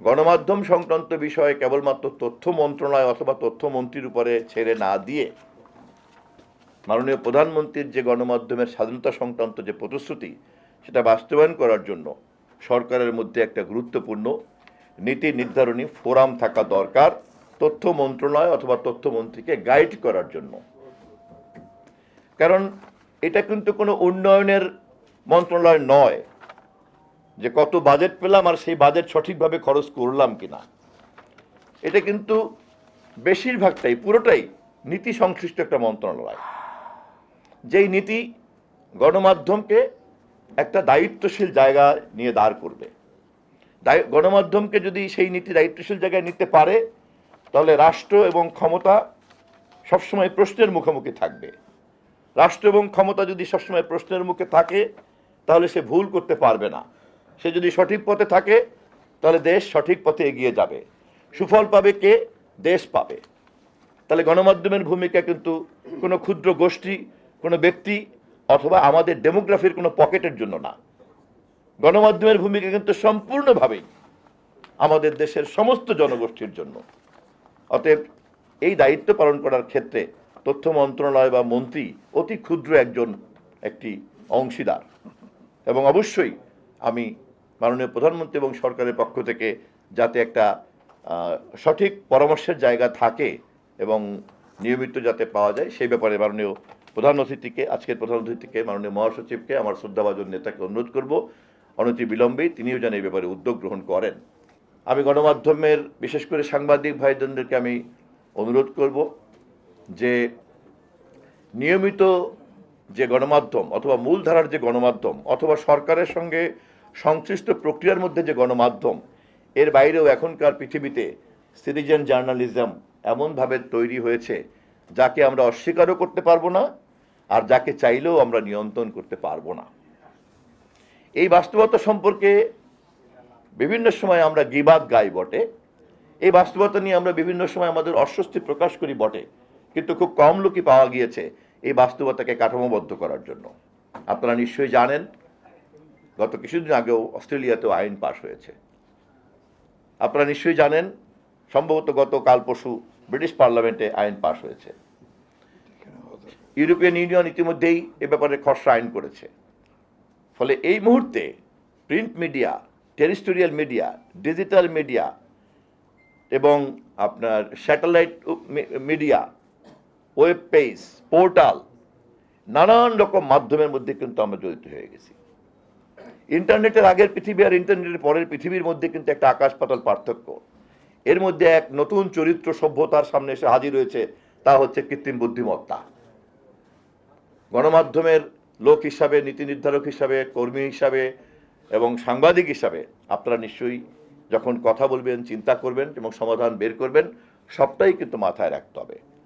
গণমাধ্যম সংক্রান্ত বিষয়ে কেবলমাত্র তথ্য মন্ত্রণালয় অথবা তথ্যমন্ত্রীর উপরে ছেড়ে না দিয়ে মাননীয় প্রধানমন্ত্রীর যে গণমাধ্যমের স্বাধীনতা সংক্রান্ত যে প্রতিশ্রুতি সেটা বাস্তবায়ন করার জন্য সরকারের মধ্যে একটা গুরুত্বপূর্ণ নীতি নির্ধারণী ফোরাম থাকা দরকার, তথ্য মন্ত্রণালয় অথবা তথ্যমন্ত্রীকে গাইড করার জন্য। কারণ এটা কিন্তু কোনো উন্নয়নের মন্ত্রণালয় নয় যে কত বাজেট পেলাম আর সেই বাজেট সঠিকভাবে খরচ করলাম কিনা। এটা কিন্তু বেশিরভাগটাই পুরোটাই নীতি সংশ্লিষ্ট একটা মন্ত্রণালয়, যেই নীতি গণমাধ্যমকে একটা দায়িত্বশীল জায়গায় নিয়ে দাঁড় করবে। গণমাধ্যমকে যদি সেই নীতি দায়িত্বশীল জায়গায় নিতে পারে তাহলে রাষ্ট্র এবং ক্ষমতা সবসময় প্রশ্নের মুখোমুখি থাকবে। রাষ্ট্র এবং ক্ষমতা যদি সবসময় প্রশ্নের মুখে থাকে তাহলে সে ভুল করতে পারবে না। সে যদি সঠিক পথে থাকে তাহলে দেশ সঠিক পথে এগিয়ে যাবে। সুফল পাবে কে? দেশ পাবে। তাহলে গণমাধ্যমের ভূমিকা কিন্তু কোনো ক্ষুদ্র গোষ্ঠী, কোনো ব্যক্তি অথবা আমাদের ডেমোগ্রাফির কোনো পকেটের জন্য না। গণমাধ্যমের ভূমিকা কিন্তু সম্পূর্ণভাবেই আমাদের দেশের সমস্ত জনগোষ্ঠীর জন্য। অতএব এই দায়িত্ব পালন করার ক্ষেত্রে তথ্য মন্ত্রণালয় বা মন্ত্রী অতি ক্ষুদ্র একটি অংশীদার। এবং অবশ্যই আমি মাননীয় প্রধানমন্ত্রী এবং সরকারের পক্ষ থেকে যাতে একটা সঠিক পরামর্শের জায়গা থাকে এবং নিয়মিত যাতে পাওয়া যায় সেই ব্যাপারে মাননীয় প্রধান অতিথিকে, আজকের প্রধান অতিথিকে, মাননীয় মহাসচিবকে, আমার শ্রদ্ধাভাজন নেতাকে অনুরোধ করব অনতি বিলম্বেই তিনিও যেন এই ব্যাপারে উদ্যোগ গ্রহণ করেন। আমি গণমাধ্যমের বিশেষ করে সাংবাদিক ভাইদেরকে আমি অনুরোধ করব যে নিয়মিত যে গণমাধ্যম অথবা মূলধারার যে গণমাধ্যম অথবা সরকারের সঙ্গে সংশ্লিষ্ট প্রক্রিয়ার মধ্যে যে গণমাধ্যম, এর বাইরেও এখনকার পৃথিবীতে সিটিজেন জার্নালিজম এমনভাবে তৈরি হয়েছে যাকে আমরা অস্বীকারও করতে পারবো না আর যাকে চাইলেও আমরা নিয়ন্ত্রণ করতে পারবো না। এই বাস্তবতা সম্পর্কে বিভিন্ন সময় আমরা গিবাদ গাই বটে, এই বাস্তবতা নিয়ে আমরা বিভিন্ন সময় আমাদের অস্বস্তি প্রকাশ করি বটে, কিন্তু খুব কম লোকই পাওয়া গিয়েছে এই বাস্তবতাকে কাঠামোবদ্ধ করার জন্য। আপনারা নিশ্চয়ই জানেন গত কিছুদিন আগেও অস্ট্রেলিয়াতেও আইন পাশ হয়েছে। আপনারা নিশ্চয়ই জানেন সম্ভবত গতকাল পরশু ব্রিটিশ পার্লামেন্টে আইন পাশ হয়েছে। ইউরোপিয়ান ইউনিয়ন ইতিমধ্যেই এ ব্যাপারে খসড়া আইন করেছে। ফলে এই মুহূর্তে print media, terrestrial media, digital media এবং আপনার satellite media, web page, portal, নানান রকম মাধ্যমের মধ্যে কিন্তু আমরা জড়িত হয়ে গেছি। ইন্টারনেটের আগের পৃথিবী আর ইন্টারনেটের পরের পৃথিবীর মধ্যে কিন্তু একটা আকাশ পাতাল পার্থক্য। এর মধ্যে এক নতুন চরিত্র সভ্যতার সামনে এসে হাজির হয়েছে, তা হচ্ছে কৃত্রিম বুদ্ধিমত্তা। গণমাধ্যমের লোক হিসাবে, নীতি নির্ধারক হিসাবে, কর্মী হিসাবে এবং সাংবাদিক হিসাবে আপনারা নিশ্চয়ই যখন কথা বলবেন, চিন্তা করবেন এবং সমাধান বের করবেন, সবটাই কিন্তু মাথায় রাখতে হবে।